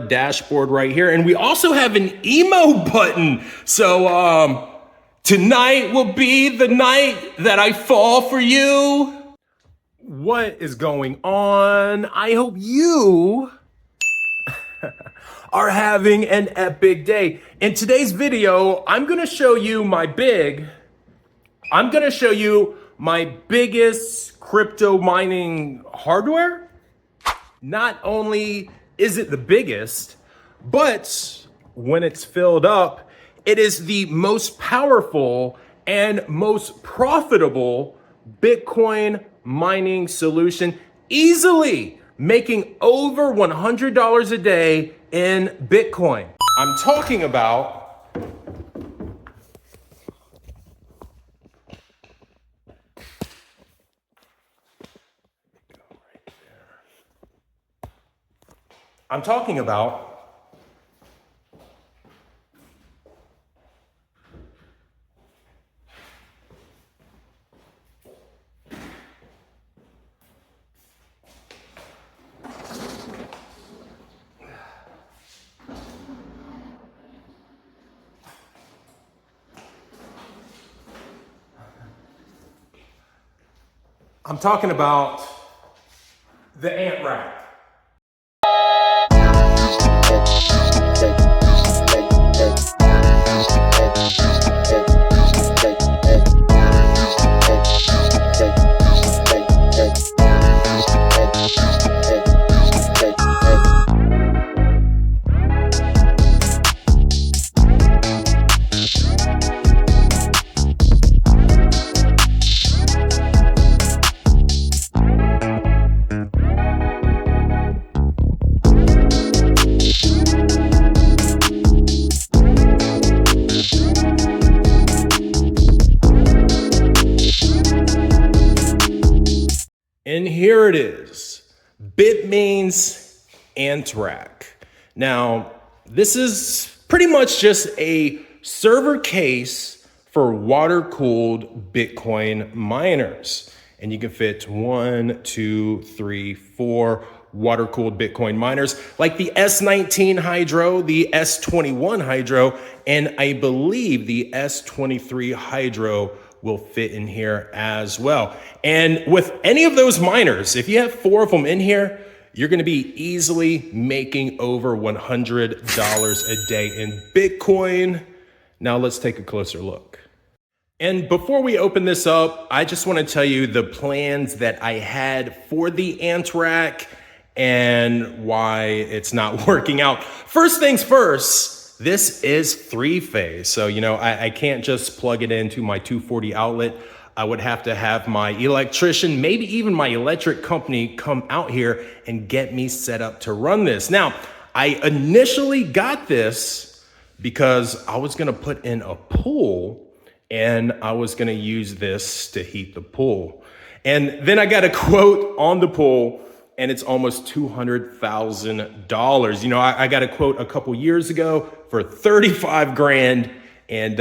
dashboard right here. And we also have an emo button. So tonight will be the night that I fall for you. What is going on? I hope you are having an epic day. In today's video, I'm gonna show you my biggest crypto mining hardware. Not only is it the biggest, but when it's filled up, it is the most powerful and most profitable Bitcoin mining solution, easily making over $100 a day in Bitcoin. I'm talking about the ANTRACK. And here it is, Bitmains ANTRACK. Now, this is pretty much just a server case for water-cooled Bitcoin miners. And you can fit 1, 2, 3, 4 water-cooled Bitcoin miners, like the S19 Hydro, the S21 Hydro, and I believe the S23 Hydro will fit in here as well. And with any of those miners, if you have 4 of them in here, you're gonna be easily making over $100 a day in Bitcoin. Now let's take a closer look. And before we open this up, I just wanna tell you the plans that I had for the ANTRACK and why it's not working out. First things first, this is 3-phase. So, I can't just plug it into my 240 outlet. I would have to have my electrician, maybe even my electric company come out here and get me set up to run this. Now, I initially got this because I was gonna put in a pool and I was gonna use this to heat the pool. And then I got a quote on the pool and it's almost $200,000. I got a quote a couple years ago for 35 grand, and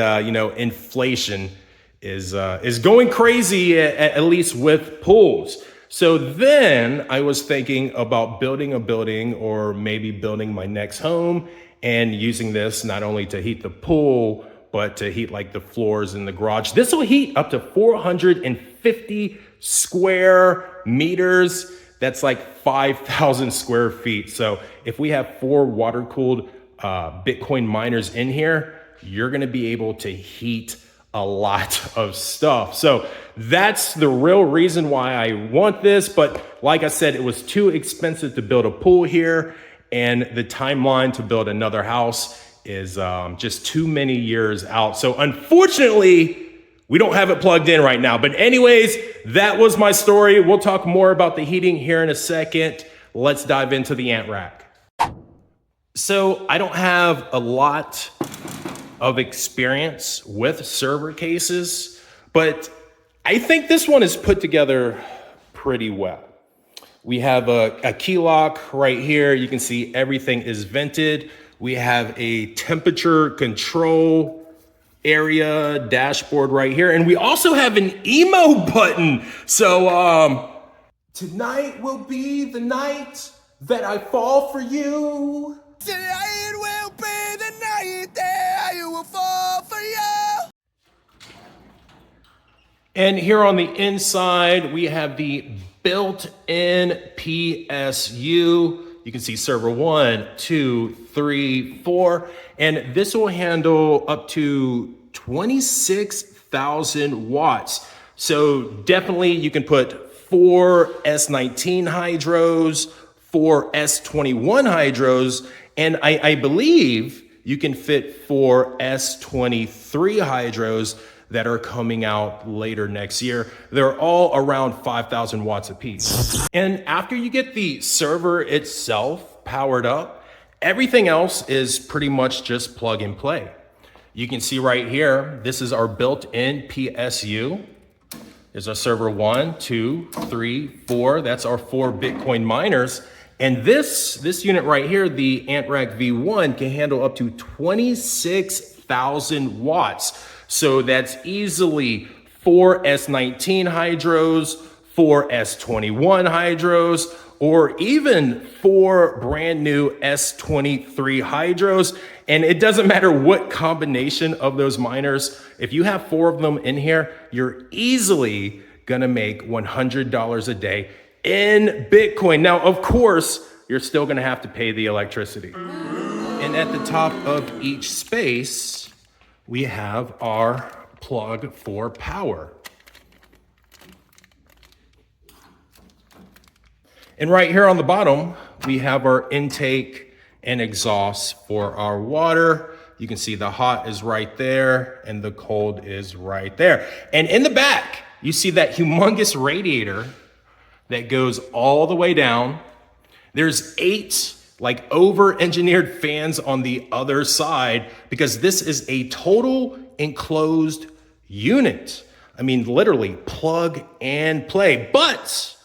inflation is going crazy, at least with pools. So then I was thinking about building a building, or maybe building my next home and using this not only to heat the pool, but to heat like the floors in the garage. This will heat up to 450 square meters. That's like 5,000 square feet. So if we have 4 water-cooled Bitcoin miners in here, you're gonna be able to heat a lot of stuff. So that's the real reason why I want this. But like I said, it was too expensive to build a pool here, and the timeline to build another house is just too many years out. So unfortunately, we don't have it plugged in right now. But anyways, that was my story. We'll talk more about the heating here in a second. Let's dive into the ANTRACK. So I don't have a lot of experience with server cases, but I think this one is put together pretty well. We have a key lock right here. You can see everything is vented. We have a temperature control area dashboard right here. And we also have an emo button. So tonight will be the night that I fall for you. And here on the inside, we have the built-in PSU. You can see server 1, 2, 3, 4, and this will handle up to 26,000 watts. So definitely you can put 4 S19 hydros, 4 S21 hydros, and I believe you can fit 4 S23 hydros that are coming out later next year. They're all around 5,000 watts apiece. And after you get the server itself powered up, everything else is pretty much just plug and play. You can see right here, this is our built-in PSU. There's our server 1, 2, 3, 4. That's our 4 Bitcoin miners. And this unit right here, the ANTRACK V1, can handle up to 26,000 watts. So that's easily 4 S19 hydros, 4 S21 hydros, or even 4 brand new S23 hydros. And it doesn't matter what combination of those miners. If you have 4 of them in here, you're easily gonna make $100 a day in Bitcoin. Now, of course, you're still gonna have to pay the electricity. And at the top of each space, we have our plug for power. And right here on the bottom, we have our intake and exhaust for our water. You can see the hot is right there and the cold is right there. And in the back, you see that humongous radiator that goes all the way down. There's 8 like over-engineered fans on the other side because this is a total enclosed unit. I mean, literally plug and play, but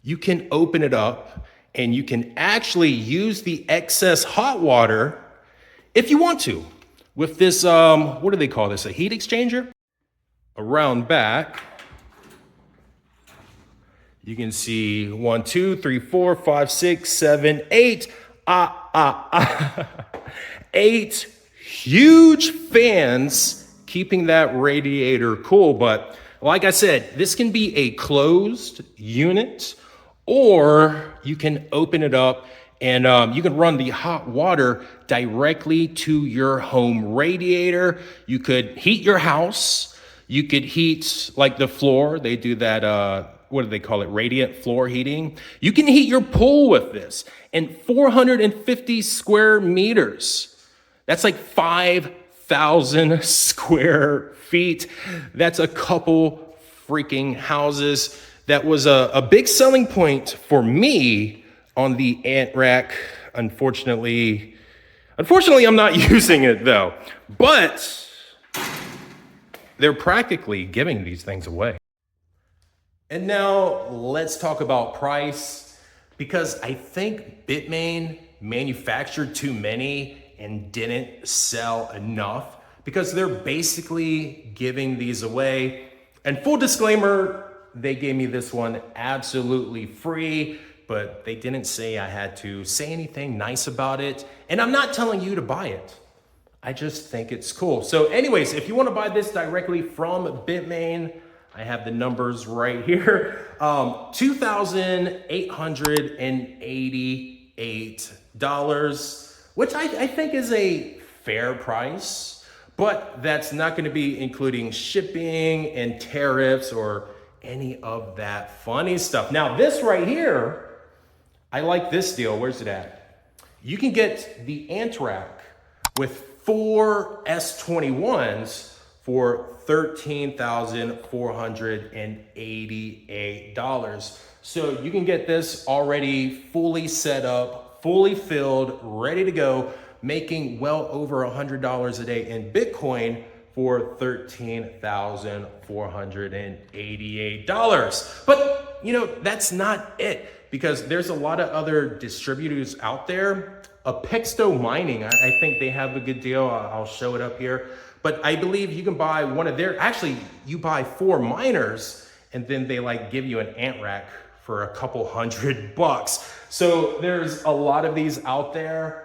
you can open it up and you can actually use the excess hot water if you want to with this, what do they call this? A heat exchanger? Around back, you can see 1, 2, 3, 4, 5, 6, 7, 8. 8 huge fans keeping that radiator cool. But like I said, this can be a closed unit, or you can open it up and you can run the hot water directly to your home radiator. You could heat your house. You could heat like the floor. They do that, what do they call it? Radiant floor heating. You can heat your pool with this. And 450 square meters. That's like 5,000 square feet. That's a couple freaking houses. That was a big selling point for me on the ANTRACK. Unfortunately, I'm not using it though. But they're practically giving these things away. And now let's talk about price, because I think Bitmain manufactured too many and didn't sell enough, because they're basically giving these away. And full disclaimer, they gave me this one absolutely free, but they didn't say I had to say anything nice about it. And I'm not telling you to buy it. I just think it's cool. So anyways, if you want to buy this directly from Bitmain, I have the numbers right here. $2,888, which I think is a fair price, but that's not going to be including shipping and tariffs or any of that funny stuff. Now, this right here, I like this deal. Where's it at? You can get the ANTRACK with 4 S21s for $13,488. So you can get this already fully set up, fully filled, ready to go, making well over $100 a day in Bitcoin for $13,488. But you know, that's not it, because there's a lot of other distributors out there. Apexto Mining, I think they have a good deal. I'll show it up here. But I believe you can buy one of their, actually you buy 4 miners and then they like give you an ANTRACK for a couple $100. So there's a lot of these out there.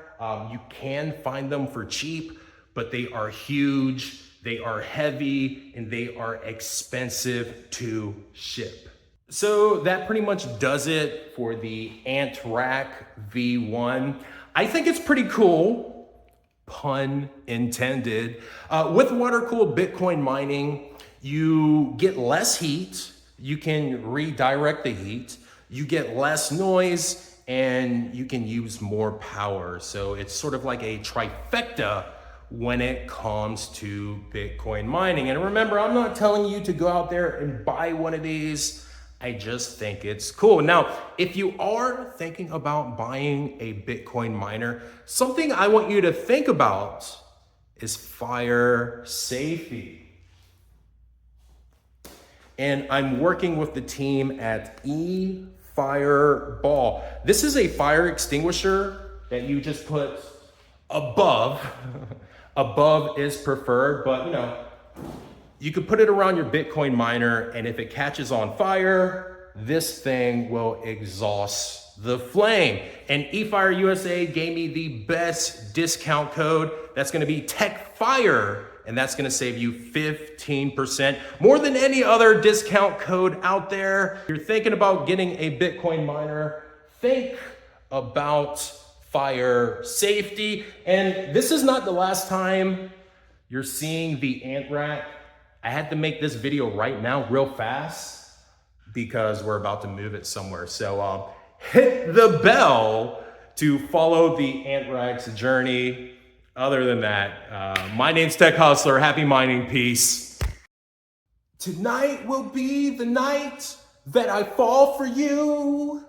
You can find them for cheap, but they are huge. they are heavy, and they are expensive to ship. So that pretty much does it for the ANTRACK V1. I think it's pretty cool, pun intended. With water-cooled Bitcoin mining, you get less heat, you can redirect the heat, you get less noise, and you can use more power. So it's sort of like a trifecta when it comes to Bitcoin mining. And remember, I'm not telling you to go out there and buy one of these. I just think it's cool. Now, if you are thinking about buying a Bitcoin miner, something I want you to think about is fire safety. And I'm working with the team at Fireball. This is a fire extinguisher that you just put above. Above is preferred, but you could put it around your Bitcoin miner, and if it catches on fire, this thing will exhaust the flame. And eFire USA gave me the best discount code. That's gonna be TechFire, and that's gonna save you 15%, more than any other discount code out there. If you're thinking about getting a Bitcoin miner, think about fire safety. And this is not the last time you're seeing the ANTRACK. I had to make this video right now real fast because we're about to move it somewhere. So hit the bell to follow the ANTRACK's journey. Other than that, my name's Tech Hustler. Happy mining. Peace. Tonight will be the night that I fall for you.